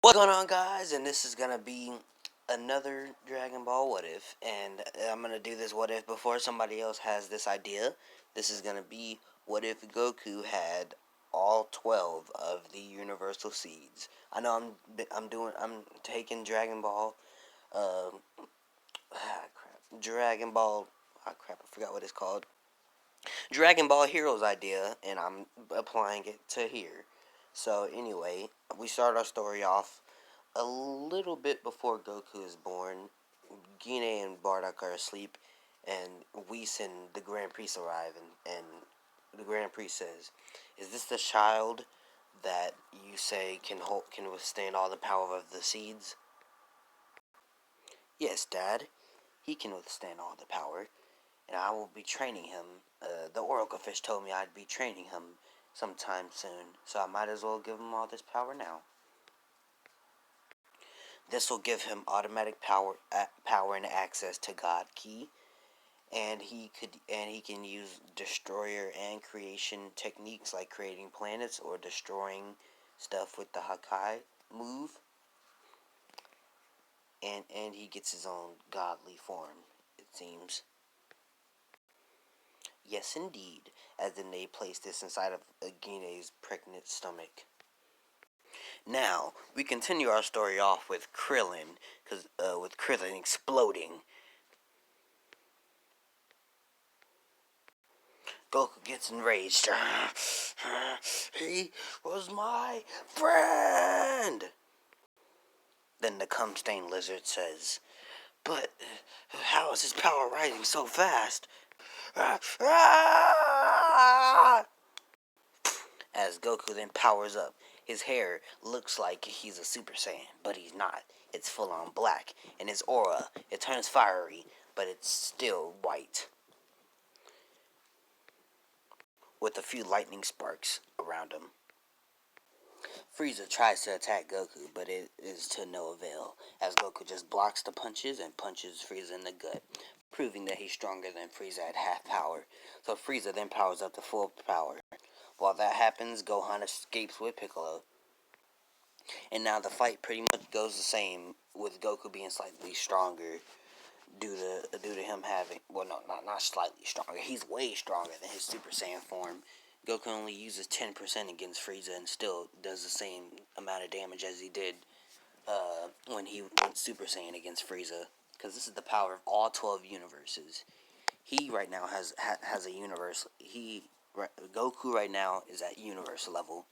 What's going on, guys? And this is gonna be another Dragon Ball What If, and I'm gonna do this What If before somebody else has this idea. This is gonna be what if Goku had all 12 of the Universal Seeds. I know I'm taking Dragon Ball, uh, Dragon Ball. Ah, crap! I forgot what it's called. Dragon Ball Heroes idea, and I'm applying it to here. So anyway, we start our story off a little bit before Goku is born. Gine and Bardock are asleep, and Whis and the Grand Priest arrive, and the Grand Priest says, "Is this the child that you say can withstand all the power of the seeds?" "Yes, Dad. He can withstand all the power, and I will be training him. The Oracle Fish told me I'd be training him sometime soon, so I might as well give him all this power now. This will give him automatic power and access to God Key, and he can use destroyer and creation techniques like creating planets or destroying stuff with the Hakai move, and he gets his own godly form, it seems." "Yes, indeed," as then they place this inside of Agine's pregnant stomach. Now we continue our story off with Krillin, with Krillin exploding. Goku gets enraged. "He was my friend." Then the cum-stained lizard says, "But how is his power rising so fast?" As Goku then powers up, his hair looks like he's a Super Saiyan, but he's not. It's full on black, and his aura, it turns fiery, but it's still white, with a few lightning sparks around him. Frieza tries to attack Goku, but it is to no avail, as Goku just blocks the punches and punches Frieza in the gut, proving that he's stronger than Frieza at half power. So Frieza then powers up to full power. While that happens, Gohan escapes with Piccolo. And now the fight pretty much goes the same, with Goku being slightly stronger due to him having, well, no, not slightly stronger. He's way stronger than his Super Saiyan form. Goku only uses 10% against Frieza and still does the same amount of damage as he did when he went Super Saiyan against Frieza. Because this is the power of all 12 universes. He right now has a universe. Goku right now is at universe level.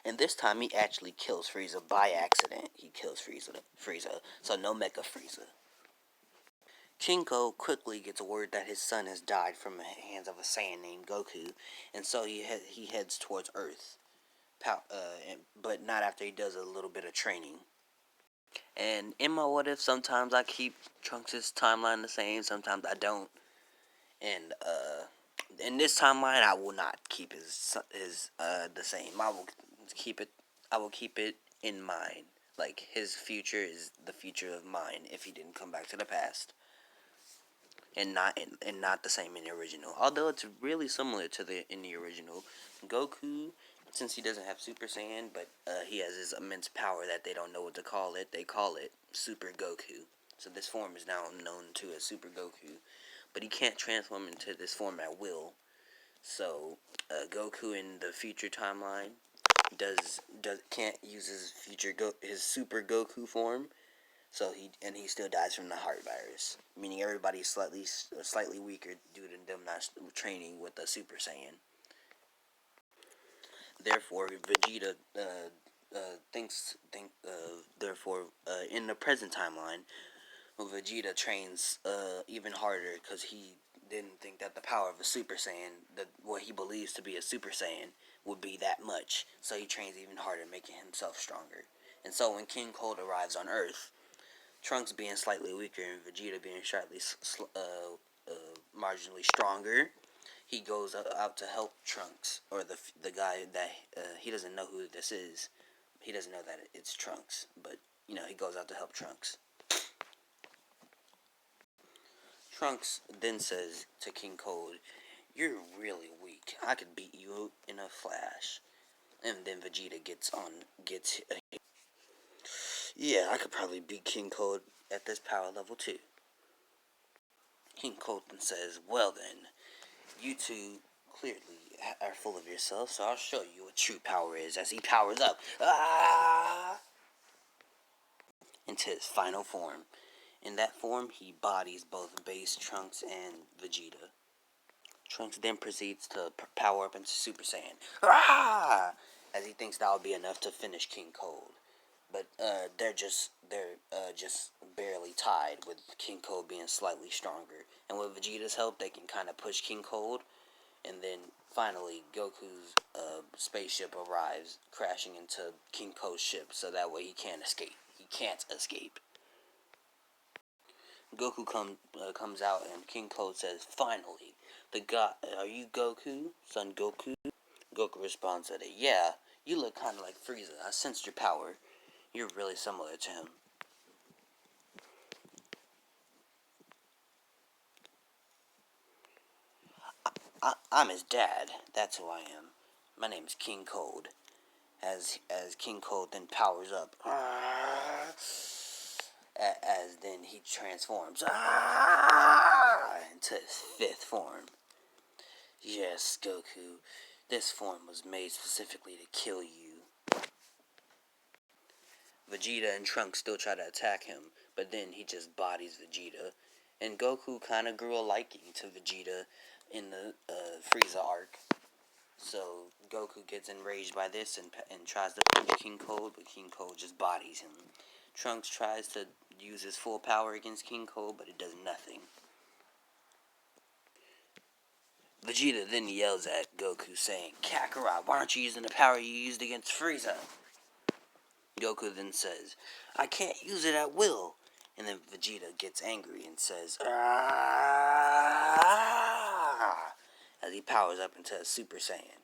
And this time he actually kills Frieza by accident. He kills Frieza. So no Mecha Frieza. Kinko quickly gets word that his son has died from the hands of a Saiyan named Goku, and so he heads towards Earth. But not after he does a little bit of training. And in my what if, sometimes I keep Trunks' timeline the same, sometimes I don't. And in this timeline, I will not keep his the same. Keep it. I will keep it in mind. Like, his future is the future of mine if he didn't come back to the past, and not the same in the original. Although it's really similar to in the original. Goku, since he doesn't have Super Saiyan, but he has his immense power that they don't know what to call it. They call it Super Goku. So this form is now known to as Super Goku, but he can't transform into this form at will. So Goku in the future timeline does can't use his Super Goku form. So he still dies from the heart virus, meaning everybody's slightly weaker due to them not training with the Super Saiyan. Therefore, Vegeta in the present timeline, Vegeta trains even harder because he didn't think that the power of a Super Saiyan, what he believes to be a Super Saiyan, would be that much. So he trains even harder, making himself stronger. And so when King Cold arrives on Earth, Trunks being slightly weaker and Vegeta being slightly marginally stronger, he goes out to help Trunks, or the guy that he doesn't know who this is. He doesn't know that it's Trunks, but he goes out to help Trunks. Trunks then says to King Cold, "You're really weak. I could beat you in a flash." And then Vegeta gets. Yeah, I could probably beat King Cold at this power level too. King Cold then says, "Well then, you two clearly are full of yourself, so I'll show you what true power is." As he powers up, into his final form. In that form, he bodies both base Trunks and Vegeta. Trunks then proceeds to power up into Super Saiyan, as he thinks that'll be enough to finish King Cold. But they're just barely tied, with King Cold being slightly stronger. And with Vegeta's help, they can kind of push King Cold. And then finally, Goku's spaceship arrives, crashing into King Cold's ship, so that way he can't escape. He can't escape. Goku comes out, and King Cold says, "Finally, the god, are you Goku, son Goku?" Goku responds that, "Yeah, you look kind of like Frieza. I sensed your power. You're really similar to him." I'm his dad. That's who I am. My name's King Cold. As King Cold then powers up, as then he transforms into his fifth form. "Yes, Goku, this form was made specifically to kill you." Vegeta and Trunks still try to attack him, but then he just bodies Vegeta. And Goku kind of grew a liking to Vegeta in the Frieza arc. So Goku gets enraged by this and tries to punch King Cold, but King Cold just bodies him. Trunks tries to use his full power against King Cold, but it does nothing. Vegeta then yells at Goku, saying, "Kakarot, why aren't you using the power you used against Frieza?" Goku then says, "I can't use it at will." And then Vegeta gets angry and says, "Ah!" as he powers up into a Super Saiyan.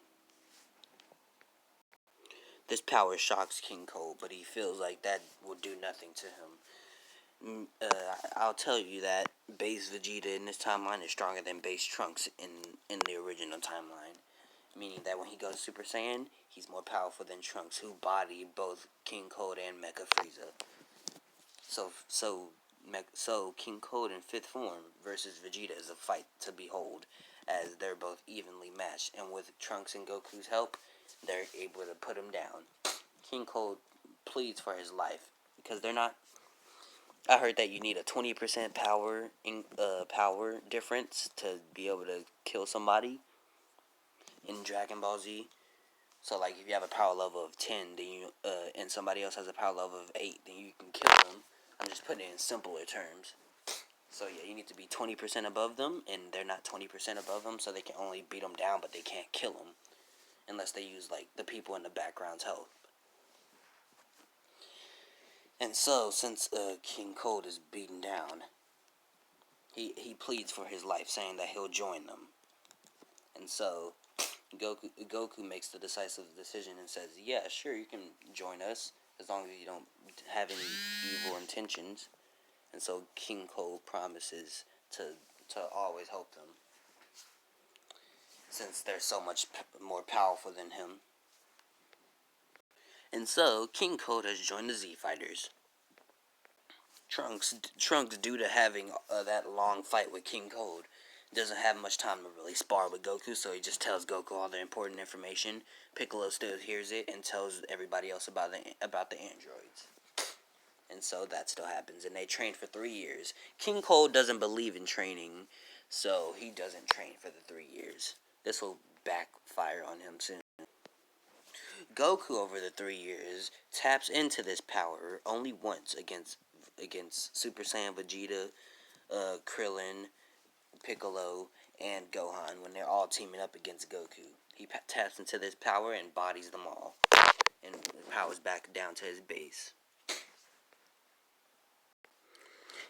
This power shocks King Cold, but he feels like that will do nothing to him. I'll tell you that base Vegeta in this timeline is stronger than base Trunks in the original timeline. Meaning that when he goes Super Saiyan, he's more powerful than Trunks, who bodied both King Cold and Mecha Frieza. So King Cold in fifth form versus Vegeta is a fight to behold, as they're both evenly matched, and with Trunks and Goku's help, they're able to put him down. King Cold pleads for his life because they're not. I heard that you need a 20% power difference to be able to kill somebody in Dragon Ball Z. So like if you have a power level of 10, then you and somebody else has a power level of 8, then you can kill them. I'm just putting it in simpler terms. So yeah, you need to be 20% above them, and they're not 20% above them, so they can only beat them down, but they can't kill them unless they use like the people in the background's help. And so since King Cold is beaten down, he pleads for his life, saying that he'll join them. And so Goku makes the decisive decision and says, "Yeah, sure, you can join us as long as you don't have any evil intentions." And so King Cold promises to always help them, since they're so much more powerful than him. And so King Cold has joined the Z Fighters. Trunks, due to having that long fight with King Cold, doesn't have much time to really spar with Goku, so he just tells Goku all the important information. Piccolo still hears it and tells everybody else about the androids. And so that still happens, and they train for 3 years. King Cold doesn't believe in training, so he doesn't train for the 3 years. This will backfire on him soon. Goku, over the 3 years, taps into this power only once against Super Saiyan Vegeta, Krillin, Piccolo, and Gohan when they're all teaming up against Goku. He taps into this power and bodies them all, and powers back down to his base.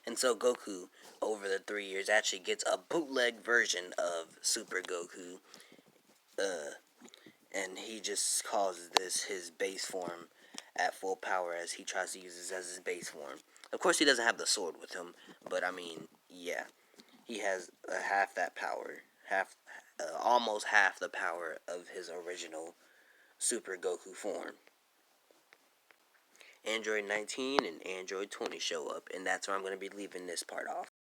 And so Goku, over the 3 years, actually gets a bootleg version of Super Goku, and he just calls this his base form at full power, as he tries to use this as his base form. Of course, he doesn't have the sword with him, but I mean, yeah, he has half that power, almost half the power of his original Super Goku form. Android 19 and Android 20 show up, and that's where I'm going to be leaving this part off.